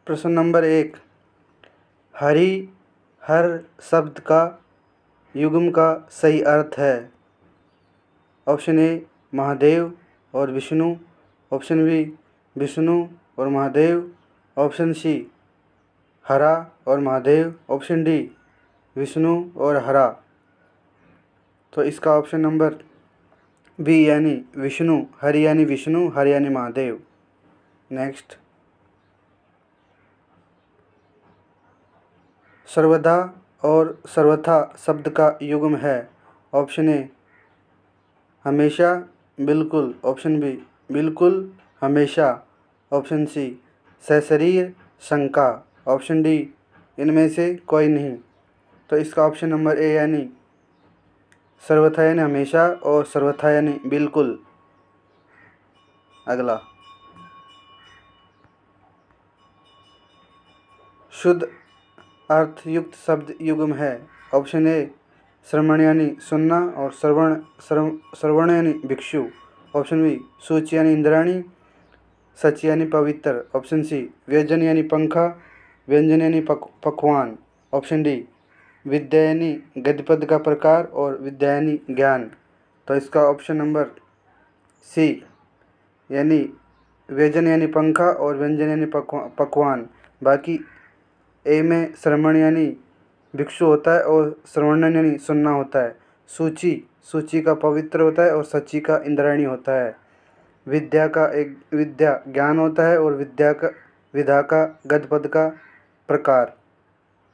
प्रश्न नंबर 1, हरि हर शब्द का युग्म का सही अर्थ है। ऑप्शन ए महादेव और विष्णु, ऑप्शन बी विष्णु और महादेव, ऑप्शन सी हरा और महादेव, ऑप्शन डी विष्णु और हरा। तो इसका ऑप्शन नंबर बी यानी विष्णु, हरि यानी विष्णु, हर यानी महादेव। नेक्स्ट, सर्वदा और सर्वथा शब्द का युग्म है। ऑप्शन ए हमेशा बिल्कुल, ऑप्शन बी बिल्कुल हमेशा, ऑप्शन सी सशरीर शंका, ऑप्शन डी इनमें से कोई नहीं। तो इसका ऑप्शन नंबर ए यानी सर्वथा यानी हमेशा और सर्वथा यानी बिल्कुल। अगला, शुद्ध अर्थयुक्त शब्द युग्म है। ऑप्शन ए श्रवण यानी सुनना और श्रवण यानी भिक्षु, ऑप्शन बी सूच यानी इंद्राणी, सच यानी पवित्र, ऑप्शन सी व्यंजन यानी पंखा, व्यंजन यानी पकवान, ऑप्शन डी विद्या यानी गद्यपद का प्रकार और विद्या यानी ज्ञान। तो इसका ऑप्शन नंबर सी यानी व्यंजन यानी पंखा और व्यंजन यानी पकवान। बाकी ए में श्रवण यानी भिक्षु होता है और श्रवणन यानी सुनना होता है। सूची का पवित्र होता है और सच्ची का इंद्राणी होता है। विद्या ज्ञान होता है और विधा का गद्यपद का प्रकार।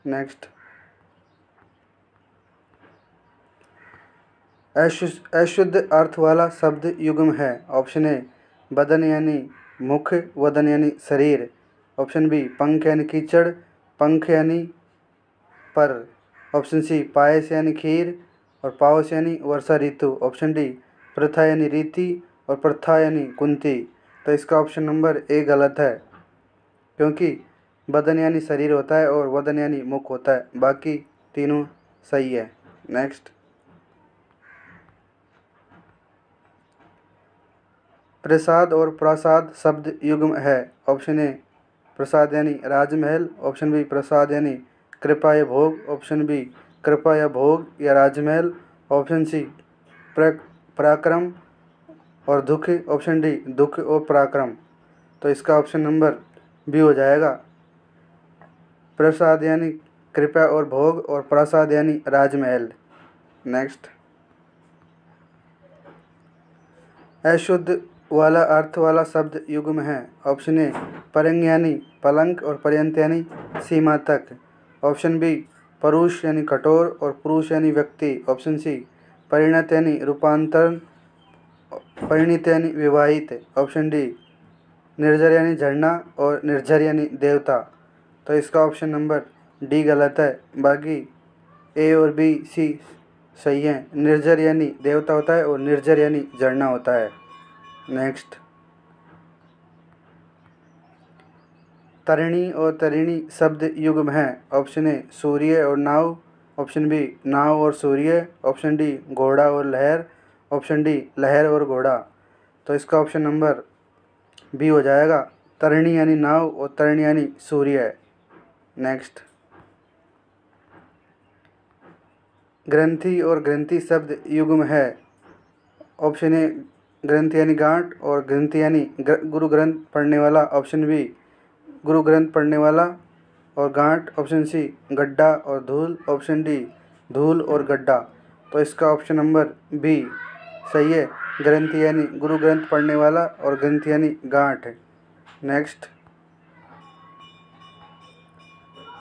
नेक्स्ट, अशुद्ध अर्थ वाला शब्द युग्म है। ऑप्शन ए बदन यानी मुख, वदन यानी शरीर, ऑप्शन बी पंख यानी कीचड़, पंख यानी पर, ऑप्शन सी पायस यानी खीर और पावस यानी वर्षा ऋतु, ऑप्शन डी प्रथा यानी रीति और प्रथा यानी कुंती। तो इसका ऑप्शन नंबर ए गलत है, क्योंकि बदन यानी शरीर होता है और वदन यानी मुख होता है। बाकी तीनों सही है। नेक्स्ट, प्रसाद और प्रासाद शब्द युग्म है। ऑप्शन ए प्रसाद यानी राजमहल, ऑप्शन बी प्रसाद यानी कृपा या भोग, ऑप्शन बी कृपा या भोग या राजमहल, ऑप्शन सी पराक्रम और दुख, ऑप्शन डी दुख और पराक्रम। तो इसका ऑप्शन नंबर बी हो जाएगा, प्रसाद यानी कृपा और भोग और प्रासाद यानी राजमहल। नेक्स्ट, अशुद्ध वाला अर्थ वाला शब्द युग्म है। ऑप्शन ए परंग यानी पलंग और पर्यंत यानी सीमा तक, ऑप्शन बी परुष यानी कठोर और पुरुष यानी व्यक्ति, ऑप्शन सी परिणत यानी रूपांतरण, परिणित यानी विवाहित, ऑप्शन डी निर्जर यानी झरना और निर्झर यानी देवता। तो इसका ऑप्शन नंबर डी गलत है। बाकी ए और बी सी सही है। निर्जर यानी देवता होता है और निर्जर यानी झरना होता है। नेक्स्ट, तरिणी और तरिणी शब्द युग्म है। ऑप्शन ए सूर्य और नाव, ऑप्शन बी नाव और सूर्य, ऑप्शन डी घोड़ा और लहर, ऑप्शन डी लहर और घोड़ा। तो इसका ऑप्शन नंबर बी हो जाएगा, तरिणी यानी नाव और तरिणी यानी सूर्य। नेक्स्ट, ग्रंथि और ग्रंथि शब्द युग्म है। ऑप्शन ए ग्रंथ यानी गांठ और ग्रंथि यानी गुरु ग्रंथ पढ़ने वाला, ऑप्शन बी गुरु ग्रंथ पढ़ने वाला और गांठ, ऑप्शन सी गड्ढा और धूल, ऑप्शन डी धूल और गड्ढा। तो इसका ऑप्शन नंबर बी सही है, ग्रंथि यानी गुरु ग्रंथ पढ़ने वाला और ग्रंथि यानी गांठ। नेक्स्ट,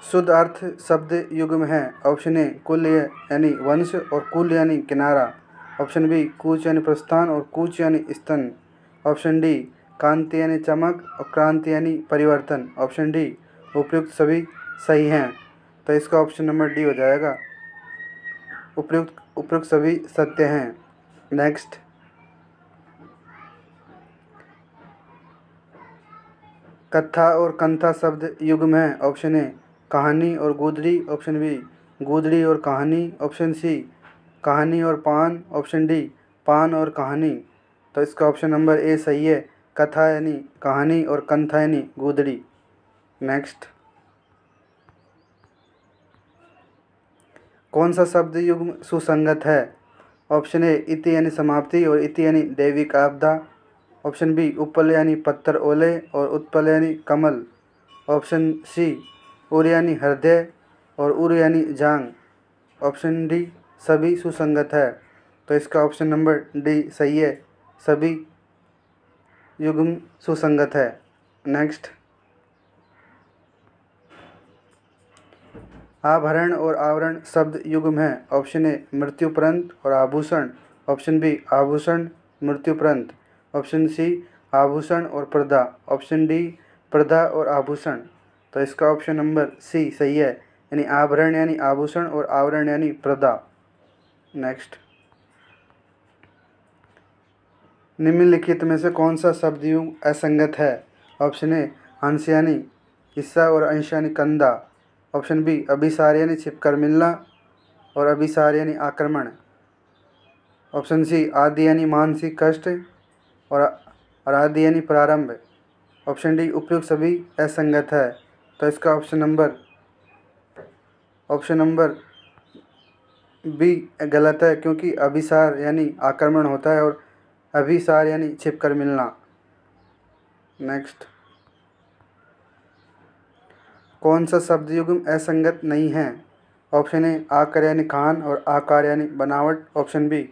शुद्ध अर्थ शब्द युग्म है। ऑप्शन ए कुल यानी वंश और कुल यानी किनारा, ऑप्शन बी कूच यानी प्रस्थान और कूच यानी स्तन, ऑप्शन डी कांति यानी चमक और क्रांति यानी परिवर्तन, ऑप्शन डी उपयुक्त सभी सही हैं। तो इसका ऑप्शन नंबर डी हो जाएगा, उपयुक्त सभी सत्य हैं। नेक्स्ट, कथा और कंथा शब्द युग्म है। ऑप्शन ए कहानी और गुदड़ी, ऑप्शन बी गुदड़ी और कहानी, ऑप्शन सी कहानी और पान, ऑप्शन डी पान और कहानी। तो इसका ऑप्शन नंबर ए सही है, कथा यानी कहानी और कंथा यानी गुदड़ी। नेक्स्ट, कौन सा शब्द युग्म सुसंगत है? ऑप्शन ए इति यानी समाप्ति और इति यानी दैविक आपदा। ऑप्शन बी उपल यानी पत्थर ओले और उत्पल यानी कमल। ऑप्शन सी उर यानी हृदय और उर यानी जांग। ऑप्शन डी सभी सुसंगत है। तो इसका ऑप्शन नंबर डी सही है, सभी युग्म सुसंगत है। नेक्स्ट, आभरण और आवरण शब्द युग्म है। ऑप्शन ए मृत्युपरंत और आभूषण। ऑप्शन बी आभूषण मृत्युपरंत। ऑप्शन सी आभूषण और प्रदा। ऑप्शन डी प्रदा और आभूषण। तो इसका ऑप्शन नंबर सी सही है, यानी आभरण यानी आभूषण और आवरण यानी प्रदा। नेक्स्ट, निम्नलिखित में से कौन सा शब्द युग्म असंगत है? ऑप्शन ए अंश यानी हिस्सा और अंश यानी कंधा। ऑप्शन बी अभिसार यानी छिपकर मिलना और अभिसार यानी आक्रमण। ऑप्शन सी आदि यानी मानसिक कष्ट और आदि यानी प्रारंभ। ऑप्शन डी उपयुक्त सभी असंगत है। तो इसका ऑप्शन नंबर बी गलत है, क्योंकि अभिसार यानी आक्रमण होता है और अभिसार यानी छिपकर मिलना। नेक्स्ट, कौन सा शब्द युग्म असंगत नहीं है? ऑप्शन ए आकर यानी खान और आकार यानी बनावट। ऑप्शन बी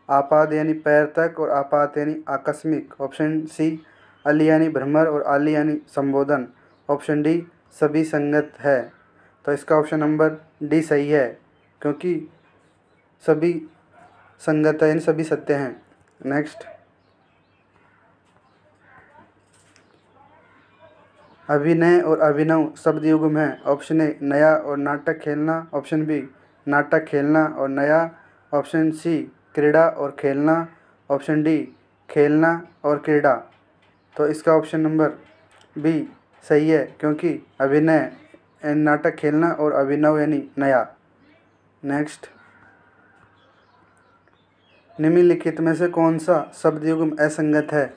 आपाद यानी पैर तक और आपात यानी आकस्मिक। ऑप्शन सी अली यानी भ्रमर और आली यानी संबोधन। ऑप्शन डी सभी संगत है। तो इसका ऑप्शन नंबर डी सही है, क्योंकि सभी संगत है यानी सभी सत्य हैं। नेक्स्ट, अभिनय और अभिनव शब्द युग्म है। ऑप्शन ए नया और नाटक खेलना। ऑप्शन बी नाटक खेलना और नया। ऑप्शन सी क्रीड़ा और खेलना। ऑप्शन डी खेलना और क्रीड़ा। तो इसका ऑप्शन नंबर बी सही है, क्योंकि अभिनय यानी नाटक खेलना और अभिनव यानी नया। नेक्स्ट, निम्नलिखित में से कौन सा शब्द युग्म असंगत है?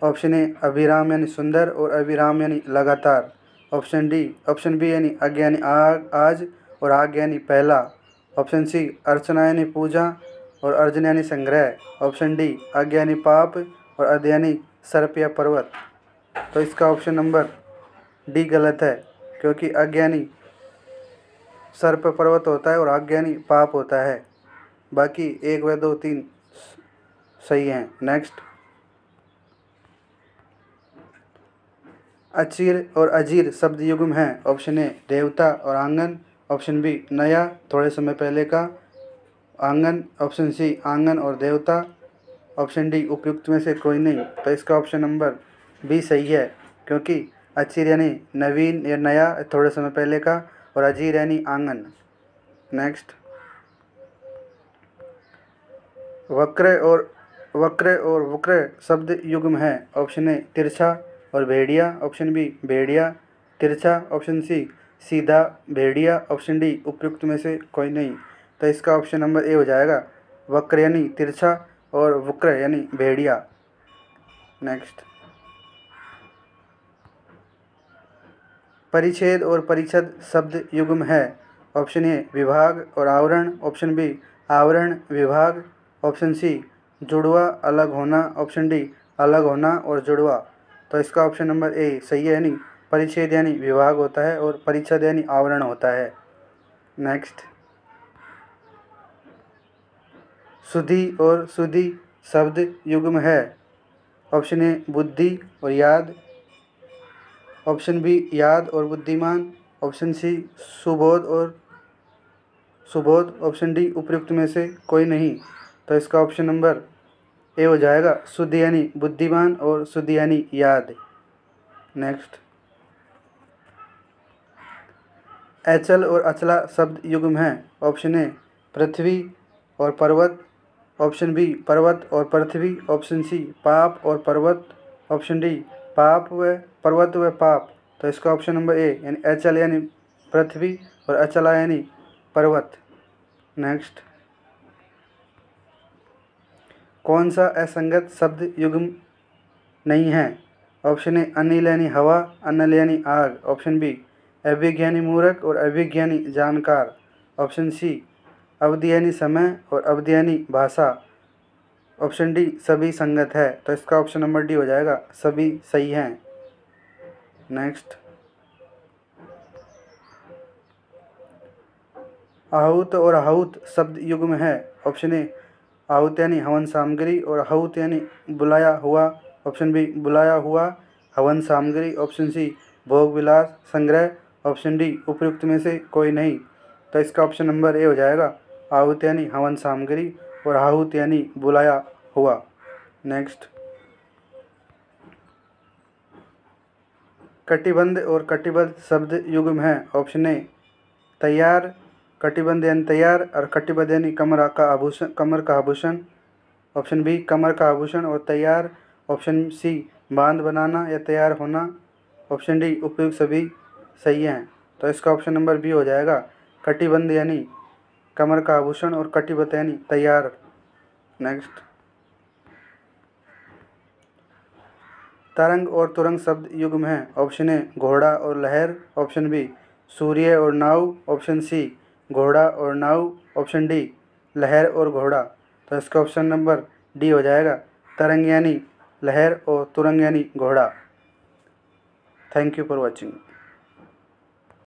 ऑप्शन ए अभिराम यानी सुंदर और अभिराम यानी लगातार। ऑप्शन बी यानी अज्ञ यानी आज और आग यानी पहला। ऑप्शन सी अर्चना यानी पूजा और अर्जन यानी संग्रह। ऑप्शन डी अज्ञ यानी पाप और अध यानी सर्प या पर्वत। तो इसका ऑप्शन नंबर डी गलत है, क्योंकि अज्ञ यानी सर्प पर्वत होता है और आज्ञा यानी पाप होता है। बाकी 1 व 2 3 सही हैं। नेक्स्ट, अचीर और अजीर शब्द युग्म है। ऑप्शन ए देवता और आंगन। ऑप्शन बी नया थोड़े समय पहले का आंगन। ऑप्शन सी आंगन और देवता। ऑप्शन डी उपयुक्त में से कोई नहीं। तो इसका ऑप्शन नंबर बी सही है, क्योंकि अचीर यानी नवीन या नया थोड़े समय पहले का और अजीर यानी आंगन। नेक्स्ट, वक्र और वक्र शब्द युग्म है। ऑप्शन ए तिरछा और भेड़िया। ऑप्शन बी भेड़िया तिरछा। ऑप्शन सी सीधा भेड़िया। ऑप्शन डी उपयुक्त में से कोई नहीं। तो इसका ऑप्शन नंबर ए हो जाएगा, वक्र यानी तिरछा और वक्र यानी भेड़िया। नेक्स्ट, परिच्छेद और परिच्छद शब्द युग्म है। ऑप्शन ए विभाग और आवरण। ऑप्शन बी आवरण विभाग। ऑप्शन सी जुड़वा अलग होना। ऑप्शन डी अलग होना और जुड़वा। तो इसका ऑप्शन नंबर ए सही है, यानी परिच्छेद यानी विभाग होता है और परिच्छद यानी आवरण होता है। नेक्स्ट, सुधि और सुधि शब्द युग्म है। ऑप्शन ए बुद्धि और याद। ऑप्शन बी याद और बुद्धिमान। ऑप्शन सी सुबोध और सुबोध। ऑप्शन डी उपयुक्त में से कोई नहीं। तो इसका ऑप्शन नंबर ए हो जाएगा, सुधि यानी बुद्धिमान और सुधि यानी याद। नेक्स्ट, अचल और अचला शब्द युग्म है। ऑप्शन ए पृथ्वी और पर्वत। ऑप्शन बी पर्वत और पृथ्वी। ऑप्शन सी पाप और पर्वत। ऑप्शन डी पाप व पर्वत व पाप। तो इसका ऑप्शन नंबर ए यानी अचल यानी पृथ्वी और अचला यानी पर्वत। नेक्स्ट, कौन सा असंगत शब्द युग्म नहीं है? ऑप्शन ए अनिल यानी हवा, अनल यानी आग। ऑप्शन बी अभिज्ञानी मूर्ख और अभिज्ञानी जानकार। ऑप्शन सी अवधि यानी समय और अवधि यानी भाषा। ऑप्शन डी सभी संगत है। तो इसका ऑप्शन नंबर डी हो जाएगा, सभी सही हैं। नेक्स्ट, आहूत और आहूत शब्द युग्म है। ऑप्शन ए आहूत यानी हवन सामग्री और आहूत यानी बुलाया हुआ। ऑप्शन बी बुलाया हुआ हवन सामग्री। ऑप्शन सी भोग विलास संग्रह। ऑप्शन डी उपयुक्त में से कोई नहीं। तो इसका ऑप्शन नंबर ए हो जाएगा, आहूत यानी हवन सामग्री और आहूत यानी बुलाया हुआ। नेक्स्ट, कटिबंध और कटिबद्ध शब्द युग्म है। ऑप्शन ए तैयार, कटिबंध यानी तैयार और कटिबद्ध यानी कमर का आभूषण, कमर का आभूषण। ऑप्शन बी कमर का आभूषण और तैयार। ऑप्शन सी बांध बनाना या तैयार होना। ऑप्शन डी उपयुक्त सभी सही हैं। तो इसका ऑप्शन नंबर बी हो जाएगा, कटिबंध यानी कमर का आभूषण और कटिबद्ध यानी तैयार। नेक्स्ट, तरंग और तुरंग शब्द युग्म है। ऑप्शन ए घोड़ा और लहर। ऑप्शन बी सूर्य और नाव। ऑप्शन सी घोड़ा और नाव। ऑप्शन डी लहर और घोड़ा। तो इसका ऑप्शन नंबर डी हो जाएगा, तरंग यानी लहर और तुरंग यानी घोड़ा। Thank you for watching.